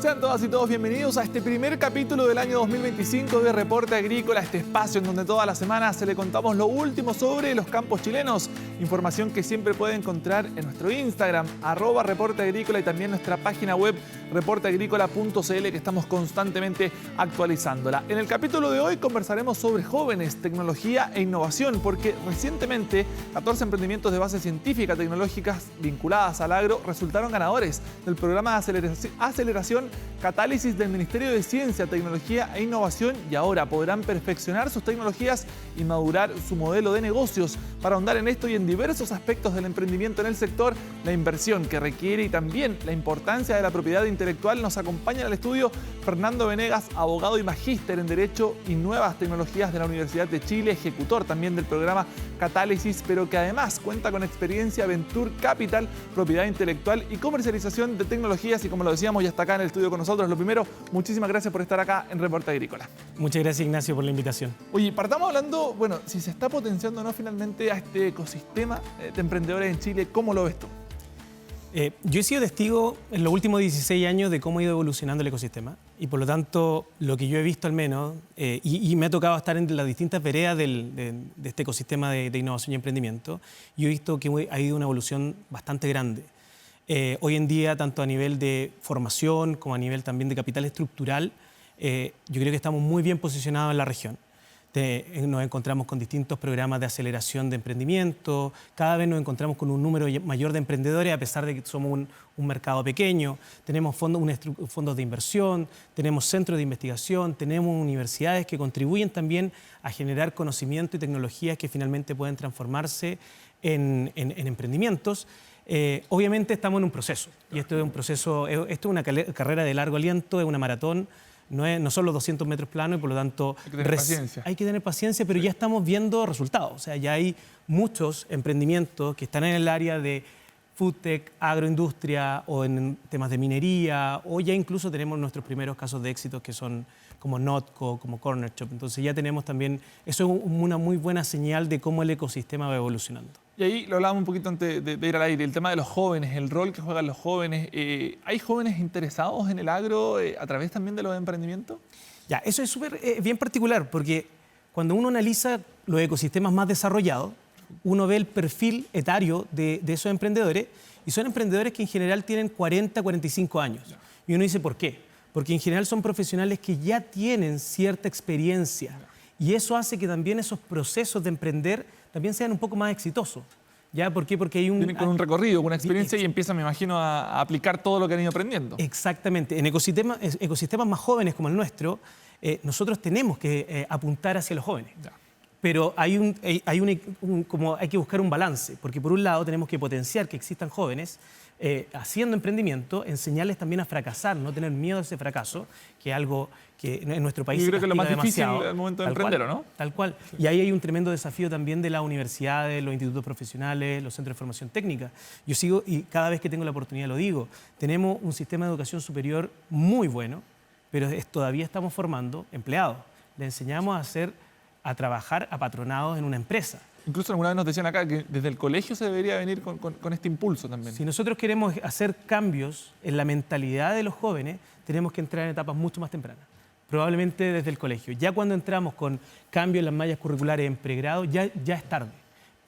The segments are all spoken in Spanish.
Sean todas y todos bienvenidos a este primer capítulo del año 2025 de Reporte Agrícola, este espacio en donde todas las semanas le contamos lo último sobre los campos chilenos. Información que siempre puede encontrar en nuestro Instagram, @reporteagrícola, y también nuestra página web reporteagrícola.cl, que estamos constantemente actualizándola. En el capítulo de hoy conversaremos sobre jóvenes, tecnología e innovación, porque recientemente 14 emprendimientos de base científica tecnológicas vinculadas al agro resultaron ganadores del programa de aceleración Catálisis del Ministerio de Ciencia, Tecnología e Innovación, y ahora podrán perfeccionar sus tecnologías y madurar su modelo de negocios. Para ahondar en esto y en diversos aspectos del emprendimiento en el sector, la inversión que requiere y también la importancia de la propiedad intelectual, nos acompaña al estudio Fernando Venegas, abogado y magíster en Derecho y Nuevas Tecnologías de la Universidad de Chile, ejecutor también del programa Catálisis, pero que además cuenta con experiencia Venture Capital, propiedad intelectual y comercialización de tecnologías, y como lo decíamos, ya está acá en el estudio con nosotros. Lo primero, muchísimas gracias por estar acá en Reporte Agrícola. Muchas gracias, Ignacio, por la invitación. Oye, partamos hablando, bueno, si se está potenciando o no finalmente a este ecosistema de emprendedores en Chile. ¿Cómo lo ves tú? Yo he sido testigo en los últimos 16 años de cómo ha ido evolucionando el ecosistema, y por lo tanto, lo que yo he visto al menos, y me ha tocado estar en las distintas veredas de este ecosistema de innovación y emprendimiento, yo he visto que ha ido una evolución bastante grande. Hoy en día, tanto a nivel de formación como a nivel también de capital estructural, yo creo que estamos muy bien posicionados en la región. Nos encontramos con distintos programas de aceleración de emprendimiento, cada vez nos encontramos con un número mayor de emprendedores, a pesar de que somos un mercado pequeño. Tenemos fondos de inversión, tenemos centros de investigación, tenemos universidades que contribuyen también a generar conocimiento y tecnologías que finalmente pueden transformarse en emprendimientos. Obviamente estamos en un proceso, y esto es un proceso, esto es una carrera de largo aliento, es una maratón. No son los 200 metros planos, y por lo tanto hay que tener paciencia. Hay que tener paciencia, pero ya estamos viendo resultados. O sea, ya hay muchos emprendimientos que están en el área de food tech, agroindustria, o en temas de minería, o ya incluso tenemos nuestros primeros casos de éxito, que son como Notco, como Corner Shop. Entonces ya tenemos también, eso es una muy buena señal de cómo el ecosistema va evolucionando. Y ahí lo hablábamos un poquito antes de ir al aire, el tema de los jóvenes, el rol que juegan los jóvenes. ¿Hay jóvenes interesados en el agro a través también de los emprendimientos? Ya, eso es súper bien particular, porque cuando uno analiza los ecosistemas más desarrollados, uno ve el perfil etario de esos emprendedores, y son emprendedores que en general tienen 40, 45 años. Ya. Y uno dice, ¿por qué? Porque en general son profesionales que ya tienen cierta experiencia, y eso hace que también esos procesos de emprender también sean un poco más exitosos. ¿Ya? ¿Por qué? Porque hay Vienen con un recorrido, con una experiencia, y empiezan, me imagino, a aplicar todo lo que han ido aprendiendo. Exactamente. En ecosistemas más jóvenes como el nuestro, nosotros tenemos que apuntar hacia los jóvenes. Ya. Pero hay que buscar un balance, porque por un lado tenemos que potenciar que existan jóvenes haciendo emprendimiento, enseñarles también a fracasar, no tener miedo a ese fracaso, que es algo que en nuestro país Yo creo que es lo más difícil demasiado. al momento de emprender, ¿o no? Tal cual. Sí. Y ahí hay un tremendo desafío también de las universidades, los institutos profesionales, los centros de formación técnica. Yo sigo, y cada vez que tengo la oportunidad lo digo, tenemos un sistema de educación superior muy bueno, pero todavía estamos formando empleados. Les enseñamos a trabajar apatronados en una empresa. Incluso alguna vez nos decían acá que desde el colegio se debería venir con este impulso también. Si nosotros queremos hacer cambios en la mentalidad de los jóvenes, tenemos que entrar en etapas mucho más tempranas, probablemente desde el colegio. Ya cuando entramos con cambios en las mallas curriculares en pregrado, ya es tarde.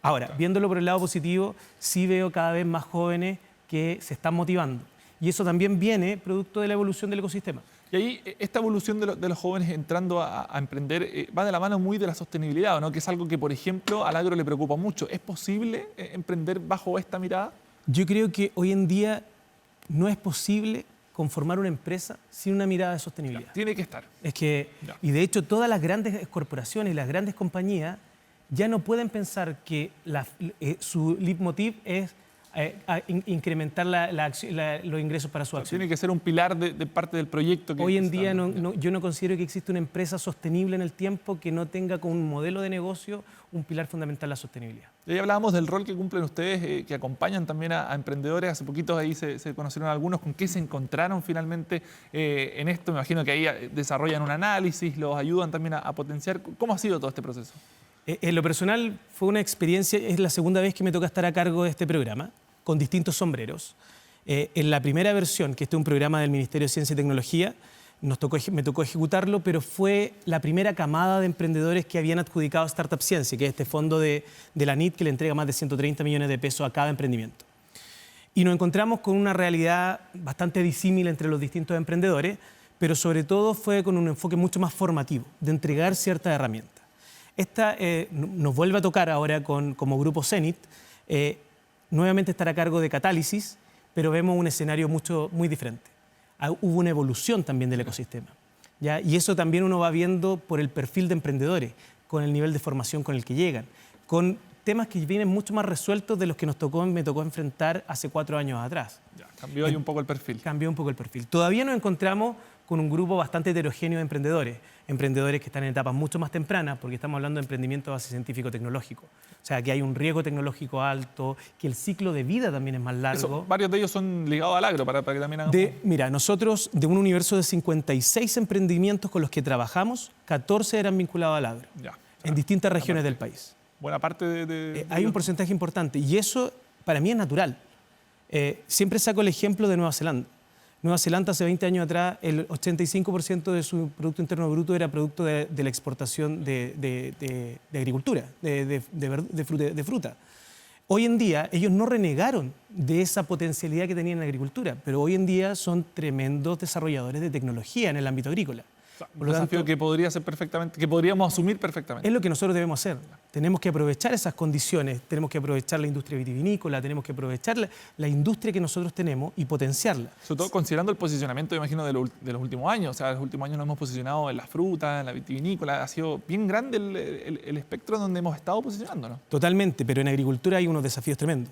Ahora, viéndolo por el lado positivo, sí veo cada vez más jóvenes que se están motivando. Y eso también viene producto de la evolución del ecosistema. Y ahí esta evolución de los jóvenes entrando a emprender va de la mano muy de la sostenibilidad, ¿no? Que es algo que, por ejemplo, al agro le preocupa mucho. ¿Es posible emprender bajo esta mirada? Yo creo que hoy en día no es posible conformar una empresa sin una mirada de sostenibilidad. Ya, tiene que estar. Y de hecho todas las grandes corporaciones, las grandes compañías, ya no pueden pensar que su leitmotiv es incrementar los ingresos para su acción. Tiene que ser un pilar de parte del proyecto. Hoy en día yo no considero que exista una empresa sostenible en el tiempo que no tenga como un modelo de negocio un pilar fundamental la sostenibilidad. Y ahí hablábamos del rol que cumplen ustedes, que acompañan también a emprendedores. Hace poquito ahí se conocieron algunos. ¿Con qué se encontraron finalmente en esto? Me imagino que ahí desarrollan un análisis, los ayudan también a potenciar. ¿Cómo ha sido todo este proceso? En lo personal fue una experiencia, es la segunda vez que me toca estar a cargo de este programa, con distintos sombreros. En la primera versión, que este es un programa del Ministerio de Ciencia y Tecnología, me tocó ejecutarlo, pero fue la primera camada de emprendedores que habían adjudicado Startup Ciencia, que es este fondo de la NIT que le entrega más de 130 millones de pesos a cada emprendimiento. Y nos encontramos con una realidad bastante disímil entre los distintos emprendedores, pero sobre todo fue con un enfoque mucho más formativo, de entregar ciertas herramientas. Esta nos vuelve a tocar ahora como Grupo Zenit, nuevamente estar a cargo de Catálisis, pero vemos un escenario muy diferente. Hubo una evolución también del ecosistema, ¿ya? Y eso también uno va viendo por el perfil de emprendedores, con el nivel de formación con el que llegan, con temas que vienen mucho más resueltos de los que me tocó enfrentar hace 4 años atrás. Ya, cambió ahí un poco el perfil. Cambió un poco el perfil. Todavía nos encontramos con un grupo bastante heterogéneo de emprendedores que están en etapas mucho más tempranas, porque estamos hablando de emprendimiento a base científico-tecnológico. O sea, que hay un riesgo tecnológico alto, que el ciclo de vida también es más largo. Eso, varios de ellos son ligados al agro, para que también hagan... Mira, nosotros, de un universo de 56 emprendimientos con los que trabajamos, 14 eran vinculados al agro, en distintas regiones del país. Buena parte hay un porcentaje importante, y eso para mí es natural. Siempre saco el ejemplo de Nueva Zelanda. Nueva Zelanda hace 20 años atrás, el 85% de su Producto Interno Bruto era producto de la exportación de agricultura, de fruta. Hoy en día, ellos no renegaron de esa potencialidad que tenían en agricultura, pero hoy en día son tremendos desarrolladores de tecnología en el ámbito agrícola. Un desafío que podría ser perfectamente, que podríamos asumir perfectamente. Es lo que nosotros debemos hacer. Tenemos que aprovechar esas condiciones, tenemos que aprovechar la industria vitivinícola, tenemos que aprovechar la industria que nosotros tenemos y potenciarla. Sobre todo considerando el posicionamiento, imagino, de los últimos años. O sea, los últimos años nos hemos posicionado en la fruta, en la vitivinícola. Ha sido bien grande el espectro donde hemos estado posicionándonos. Totalmente, pero en agricultura hay unos desafíos tremendos.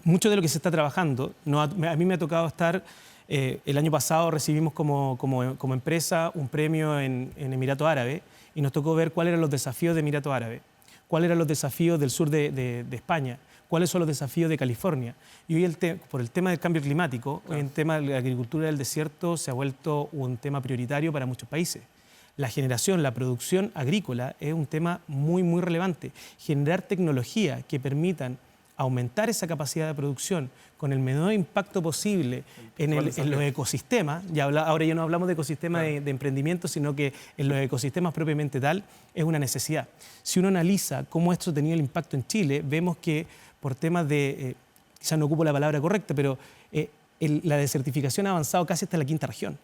Mucho de lo que se está trabajando, a mí me ha tocado estar... el año pasado recibimos como empresa un premio en Emiratos Árabes y nos tocó ver cuáles eran los desafíos de Emiratos Árabes, cuáles eran los desafíos del sur de España, cuáles son los desafíos de California. Y hoy por el tema del cambio climático, hoy el tema de la agricultura del desierto se ha vuelto un tema prioritario para muchos países. La generación, la producción agrícola es un tema muy, muy relevante. Generar tecnología que permitan aumentar esa capacidad de producción con el menor impacto posible en los ecosistemas, ahora ya no hablamos de ecosistemas de emprendimiento, sino que en los ecosistemas propiamente tal, es una necesidad. Si uno analiza cómo esto ha tenido el impacto en Chile, vemos que por temas de, quizás no ocupo la palabra correcta, pero la desertificación ha avanzado casi hasta la 5ª región.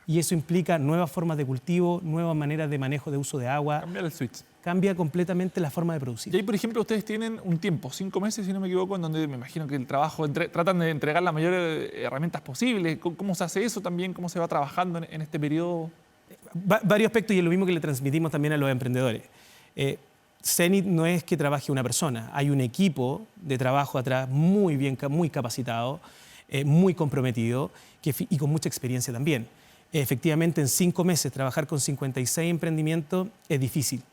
Y eso implica nuevas formas de cultivo, nuevas maneras de manejo de uso de agua. Cambiar el switch. Cambia completamente la forma de producir. Y ahí, por ejemplo, ustedes tienen un tiempo, 5 meses, si no me equivoco, en donde me imagino que el trabajo, tratan de entregar las mayores herramientas posibles. ¿Cómo se hace eso también? ¿Cómo se va trabajando en este periodo? Varios aspectos, y es lo mismo que le transmitimos también a los emprendedores. Zenit no es que trabaje una persona, hay un equipo de trabajo atrás muy capacitado, muy comprometido y con mucha experiencia también. Efectivamente, en 5 meses trabajar con 56 emprendimientos es difícil,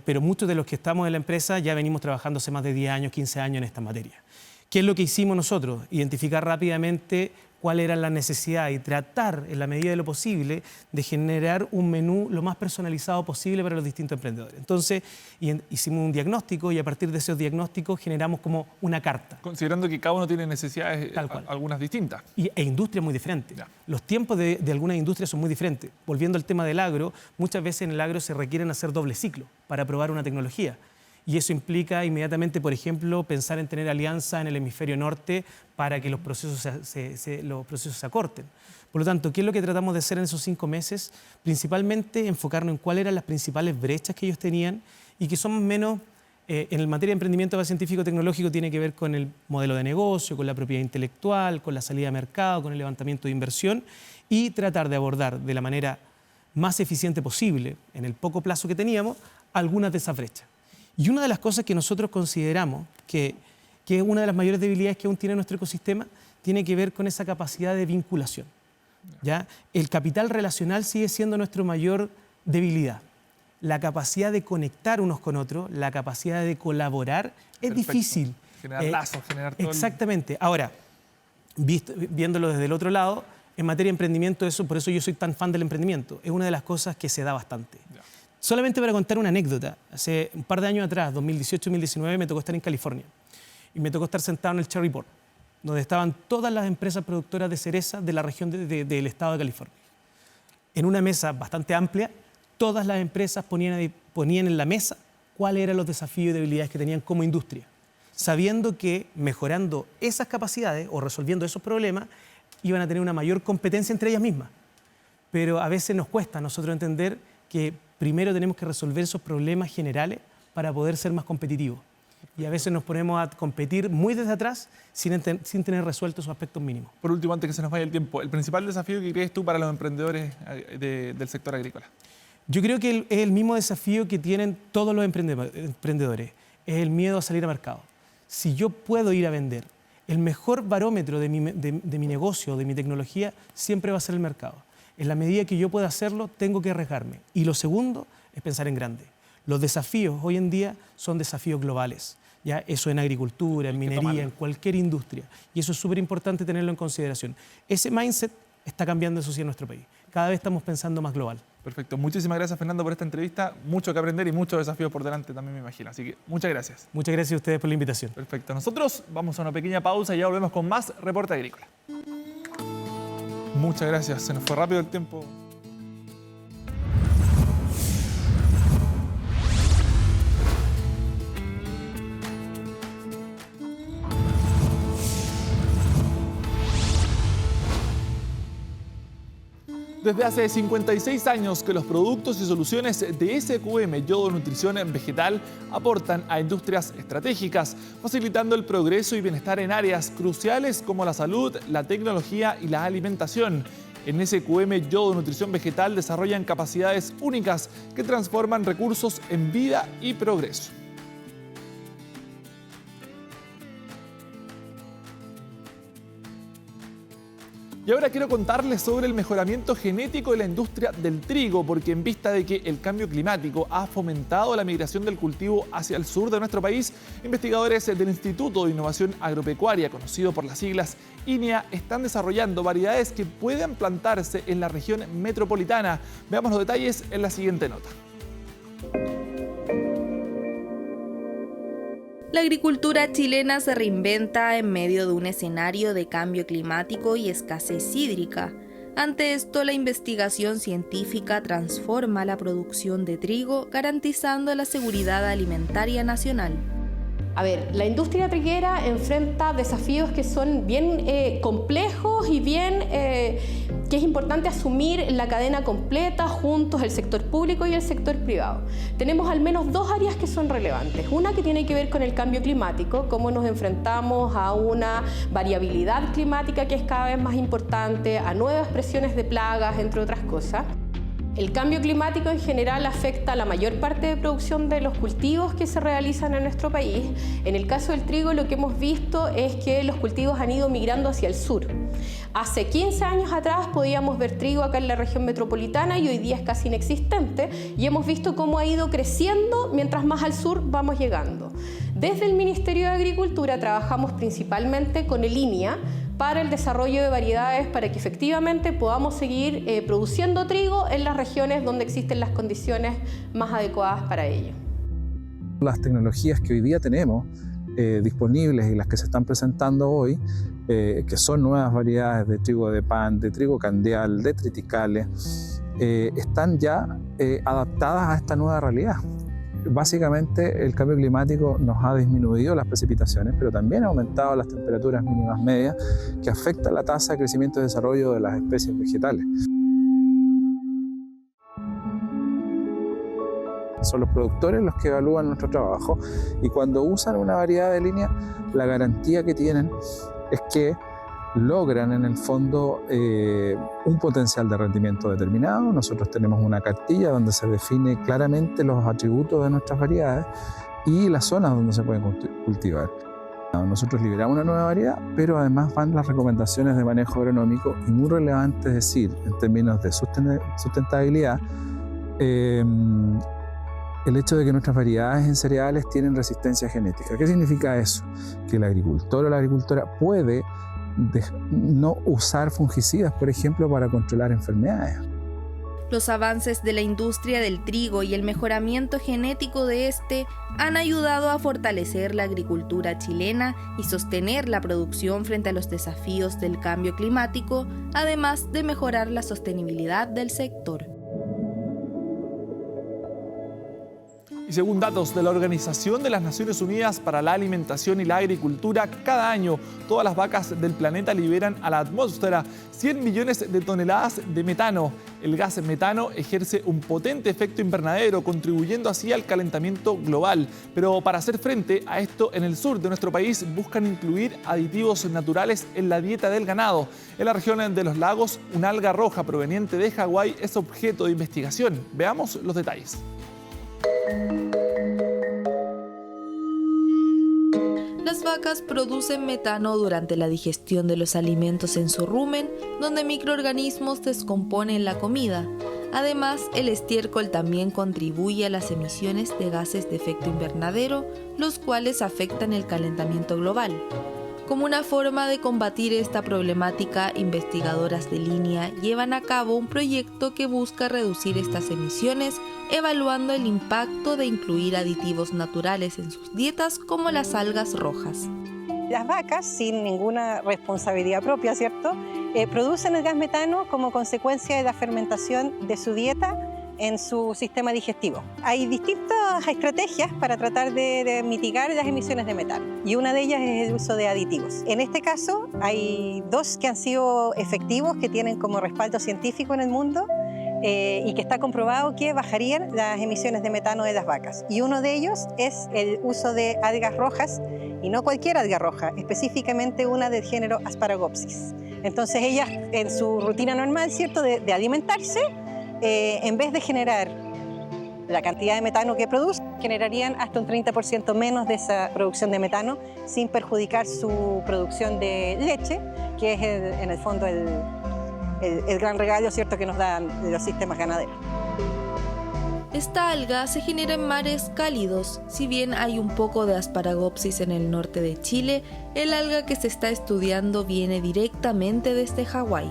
pero muchos de los que estamos en la empresa ya venimos trabajando hace más de 10 años, 15 años en esta materia. ¿Qué es lo que hicimos nosotros? Identificar rápidamente cuáles eran las necesidades y tratar, en la medida de lo posible, de generar un menú lo más personalizado posible para los distintos emprendedores. Entonces, hicimos un diagnóstico y a partir de esos diagnósticos generamos como una carta. Considerando que cada uno tiene necesidades, algunas distintas. E industrias muy diferentes. Los tiempos de algunas industrias son muy diferentes. Volviendo al tema del agro, muchas veces en el agro se requieren hacer doble ciclo para probar una tecnología. Y eso implica inmediatamente, por ejemplo, pensar en tener alianza en el hemisferio norte para que los procesos se acorten. Por lo tanto, ¿qué es lo que tratamos de hacer en esos 5 meses? Principalmente enfocarnos en cuáles eran las principales brechas que ellos tenían y que son más o menos, en el materia de emprendimiento científico-tecnológico, tiene que ver con el modelo de negocio, con la propiedad intelectual, con la salida a mercado, con el levantamiento de inversión y tratar de abordar de la manera más eficiente posible, en el poco plazo que teníamos, algunas de esas brechas. Y una de las cosas que nosotros consideramos que es una de las mayores debilidades que aún tiene nuestro ecosistema, tiene que ver con esa capacidad de vinculación. ¿Ya? El capital relacional sigue siendo nuestra mayor debilidad. La capacidad de conectar unos con otros, la capacidad de colaborar, es difícil. Generar lazos, generar todo. Exactamente. Ahora, viéndolo desde el otro lado, en materia de emprendimiento, por eso yo soy tan fan del emprendimiento, es una de las cosas que se da bastante. Solamente para contar una anécdota, hace un par de años atrás, 2018-2019, me tocó estar en California y me tocó estar sentado en el Cherry Port, donde estaban todas las empresas productoras de cereza de la región del estado de California. En una mesa bastante amplia, todas las empresas ponían en la mesa cuáles eran los desafíos y debilidades que tenían como industria, sabiendo que mejorando esas capacidades o resolviendo esos problemas iban a tener una mayor competencia entre ellas mismas. Pero a veces nos cuesta a nosotros entender que primero tenemos que resolver esos problemas generales para poder ser más competitivos. Y a veces nos ponemos a competir muy desde atrás sin tener resueltos esos aspectos mínimos. Por último, antes que se nos vaya el tiempo, el principal desafío que crees tú para los emprendedores del sector agrícola. Yo creo que es el mismo desafío que tienen todos los emprendedores, es el miedo a salir a mercado. Si yo puedo ir a vender, el mejor barómetro de mi negocio, de mi tecnología, siempre va a ser el mercado. En la medida que yo pueda hacerlo, tengo que arriesgarme. Y lo segundo es pensar en grande. Los desafíos hoy en día son desafíos globales. ¿Ya? Eso en agricultura, en minería, en cualquier industria. Y eso es súper importante tenerlo en consideración. Ese mindset está cambiando, eso sí, en nuestro país. Cada vez estamos pensando más global. Perfecto. Muchísimas gracias, Fernando, por esta entrevista. Mucho que aprender y muchos desafíos por delante también, me imagino. Así que muchas gracias. Muchas gracias a ustedes por la invitación. Perfecto. Nosotros vamos a una pequeña pausa y ya volvemos con más Reporte Agrícola. Muchas gracias. Se nos fue rápido el tiempo. Desde hace 56 años que los productos y soluciones de SQM Yodo Nutrición Vegetal aportan a industrias estratégicas, facilitando el progreso y bienestar en áreas cruciales como la salud, la tecnología y la alimentación. En SQM Yodo Nutrición Vegetal desarrollan capacidades únicas que transforman recursos en vida y progreso. Y ahora quiero contarles sobre el mejoramiento genético de la industria del trigo, porque en vista de que el cambio climático ha fomentado la migración del cultivo hacia el sur de nuestro país, investigadores del Instituto de Innovación Agropecuaria, conocido por las siglas INEA, están desarrollando variedades que pueden plantarse en la región metropolitana. Veamos los detalles en la siguiente nota. La agricultura chilena se reinventa en medio de un escenario de cambio climático y escasez hídrica. Ante esto, la investigación científica transforma la producción de trigo, garantizando la seguridad alimentaria nacional. A ver, la industria triguera enfrenta desafíos que son bien complejos y bien que es importante asumir la cadena completa juntos, el sector público y el sector privado. Tenemos al menos dos áreas que son relevantes. Una que tiene que ver con el cambio climático, cómo nos enfrentamos a una variabilidad climática que es cada vez más importante, a nuevas presiones de plagas, entre otras cosas. El cambio climático en general afecta a la mayor parte de producción de los cultivos que se realizan en nuestro país. En el caso del trigo, lo que hemos visto es que los cultivos han ido migrando hacia el sur. Hace 15 años atrás podíamos ver trigo acá en la región metropolitana y hoy día es casi inexistente, y hemos visto cómo ha ido creciendo mientras más al sur vamos llegando. Desde el Ministerio de Agricultura trabajamos principalmente con el INEA para el desarrollo de variedades para que efectivamente podamos seguir produciendo trigo en las regiones donde existen las condiciones más adecuadas para ello. Las tecnologías que hoy día tenemos disponibles y las que se están presentando hoy, que son nuevas variedades de trigo de pan, de trigo candial, de triticales, están ya adaptadas a esta nueva realidad. Básicamente el cambio climático nos ha disminuido las precipitaciones, pero también ha aumentado las temperaturas mínimas medias que afectan la tasa de crecimiento y desarrollo de las especies vegetales. Son los productores los que evalúan nuestro trabajo y cuando usan una variedad de línea, la garantía que tienen es que logran en el fondo un potencial de rendimiento determinado. Nosotros tenemos una cartilla donde se define claramente los atributos de nuestras variedades y las zonas donde se pueden cultivar. Nosotros liberamos una nueva variedad, pero además van las recomendaciones de manejo agronómico y muy relevante es decir, en términos de sustentabilidad, el hecho de que nuestras variedades en cereales tienen resistencia genética. ¿Qué significa eso? Que el agricultor o la agricultora puede no usar fungicidas, por ejemplo, para controlar enfermedades. Los avances de la industria del trigo y el mejoramiento genético de este han ayudado a fortalecer la agricultura chilena y sostener la producción frente a los desafíos del cambio climático, además de mejorar la sostenibilidad del sector. Y según datos de la Organización de las Naciones Unidas para la Alimentación y la Agricultura, cada año todas las vacas del planeta liberan a la atmósfera 100 millones de toneladas de metano. El gas metano ejerce un potente efecto invernadero, contribuyendo así al calentamiento global. Pero para hacer frente a esto, en el sur de nuestro país buscan incluir aditivos naturales en la dieta del ganado. En la región de los lagos, una alga roja proveniente de Hawái es objeto de investigación. Veamos los detalles. Las vacas producen metano durante la digestión de los alimentos en su rumen, donde microorganismos descomponen la comida. Además, el estiércol también contribuye a las emisiones de gases de efecto invernadero, los cuales afectan el calentamiento global. Como una forma de combatir esta problemática, investigadoras de línea llevan a cabo un proyecto que busca reducir estas emisiones, evaluando el impacto de incluir aditivos naturales en sus dietas como las algas rojas. Las vacas, sin ninguna responsabilidad propia, ¿cierto?, producen el gas metano como consecuencia de la fermentación de su dieta en su sistema digestivo. Hay distintas estrategias para tratar de mitigar las emisiones de metano y una de ellas es el uso de aditivos. En este caso hay dos que han sido efectivos, que tienen como respaldo científico en el mundo y que está comprobado que bajarían las emisiones de metano de las vacas. Y uno de ellos es el uso de algas rojas, y no cualquier alga roja, específicamente una del género Asparagopsis. Entonces ellas en su rutina normal, ¿cierto?, de alimentarse, en vez de generar la cantidad de metano que produce, generarían hasta un 30% menos de esa producción de metano, sin perjudicar su producción de leche, que es en el fondo el gran regalo, ¿cierto?, que nos dan los sistemas ganaderos. Esta alga se genera en mares cálidos. Si bien hay un poco de Asparagopsis en el norte de Chile, el alga que se está estudiando viene directamente desde Hawái.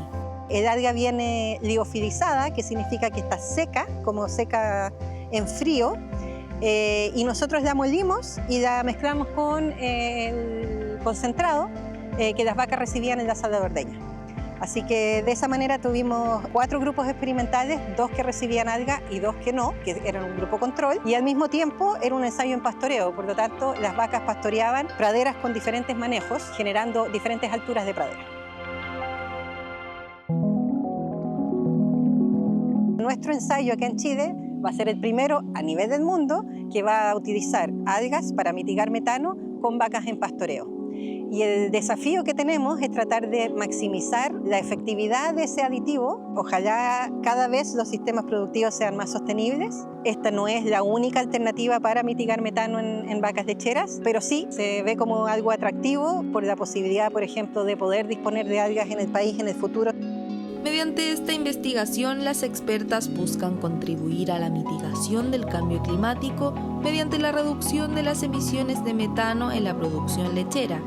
El alga viene liofilizada, que significa que está seca, como seca en frío, y nosotros la molimos y la mezclamos con el concentrado que las vacas recibían en la sala de ordeña. Así que de esa manera tuvimos 4 grupos experimentales, 2 que recibían alga y 2 que no, que eran un grupo control, y al mismo tiempo era un ensayo en pastoreo, por lo tanto las vacas pastoreaban praderas con diferentes manejos, generando diferentes alturas de pradera. Nuestro ensayo acá en Chile va a ser el primero a nivel del mundo que va a utilizar algas para mitigar metano con vacas en pastoreo. Y el desafío que tenemos es tratar de maximizar la efectividad de ese aditivo. Ojalá cada vez los sistemas productivos sean más sostenibles. Esta no es la única alternativa para mitigar metano en vacas lecheras, pero sí se ve como algo atractivo por la posibilidad, por ejemplo, de poder disponer de algas en el país en el futuro. Mediante esta investigación, las expertas buscan contribuir a la mitigación del cambio climático mediante la reducción de las emisiones de metano en la producción lechera,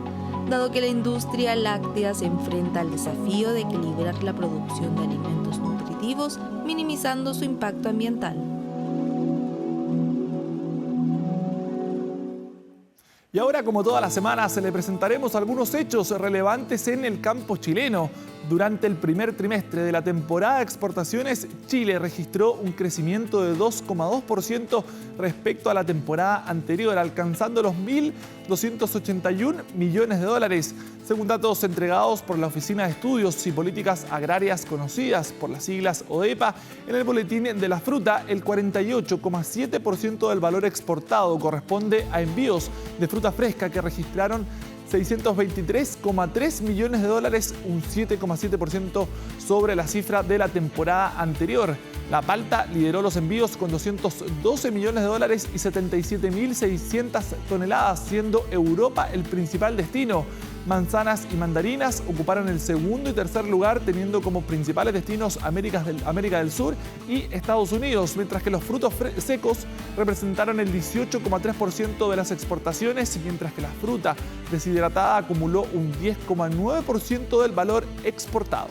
dado que la industria láctea se enfrenta al desafío de equilibrar la producción de alimentos nutritivos, minimizando su impacto ambiental. Y ahora, como todas las semanas, le presentaremos algunos hechos relevantes en el campo chileno. Durante el primer trimestre de la temporada de exportaciones, Chile registró un crecimiento de 2,2% respecto a la temporada anterior, alcanzando los 1.281 millones de dólares. Según datos entregados por la Oficina de Estudios y Políticas Agrarias, conocidas por las siglas ODEPA, en el boletín de la fruta, el 48,7% del valor exportado corresponde a envíos de fruta fresca, que registraron 623,3 millones de dólares, un 7,7% sobre la cifra de la temporada anterior. La palta lideró los envíos con 212 millones de dólares y 77.600 toneladas, siendo Europa el principal destino. Manzanas y mandarinas ocuparon el segundo y tercer lugar, teniendo como principales destinos América del Sur y Estados Unidos, mientras que los frutos secos representaron el 18,3% de las exportaciones, mientras que la fruta deshidratada acumuló un 10,9% del valor exportado.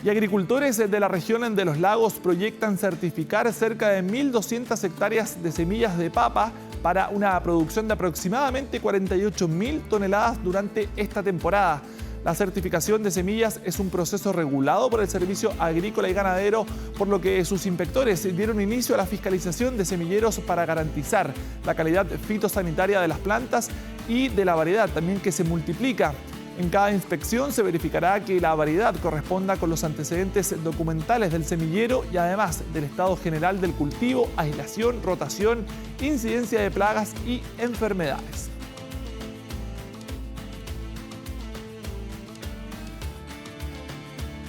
Y agricultores de la región de los lagos proyectan certificar cerca de 1.200 hectáreas de semillas de papa para una producción de aproximadamente 48.000 toneladas durante esta temporada. La certificación de semillas es un proceso regulado por el Servicio Agrícola y Ganadero, por lo que sus inspectores dieron inicio a la fiscalización de semilleros para garantizar la calidad fitosanitaria de las plantas y de la variedad también que se multiplica. En cada inspección se verificará que la variedad corresponda con los antecedentes documentales del semillero y además del estado general del cultivo, aislación, rotación, incidencia de plagas y enfermedades.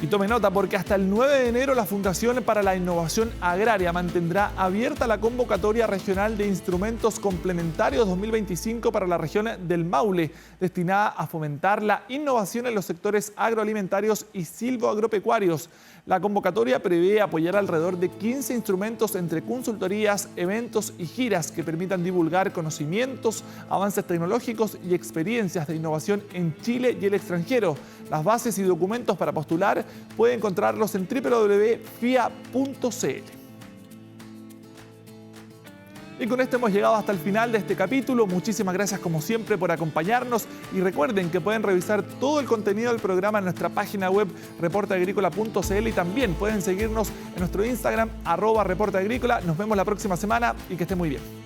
Y tome nota porque hasta el 9 de enero la Fundación para la Innovación Agraria mantendrá abierta la convocatoria regional de instrumentos complementarios 2025 para la región del Maule, destinada a fomentar la innovación en los sectores agroalimentarios y silvoagropecuarios. La convocatoria prevé apoyar alrededor de 15 instrumentos entre consultorías, eventos y giras que permitan divulgar conocimientos, avances tecnológicos y experiencias de innovación en Chile y el extranjero. Las bases y documentos para postular pueden encontrarlos en www.fia.cl. Y con esto hemos llegado hasta el final de este capítulo. Muchísimas gracias como siempre por acompañarnos y recuerden que pueden revisar todo el contenido del programa en nuestra página web reporteagricola.cl y también pueden seguirnos en nuestro Instagram @reporteagricola. Nos vemos la próxima semana y que estén muy bien.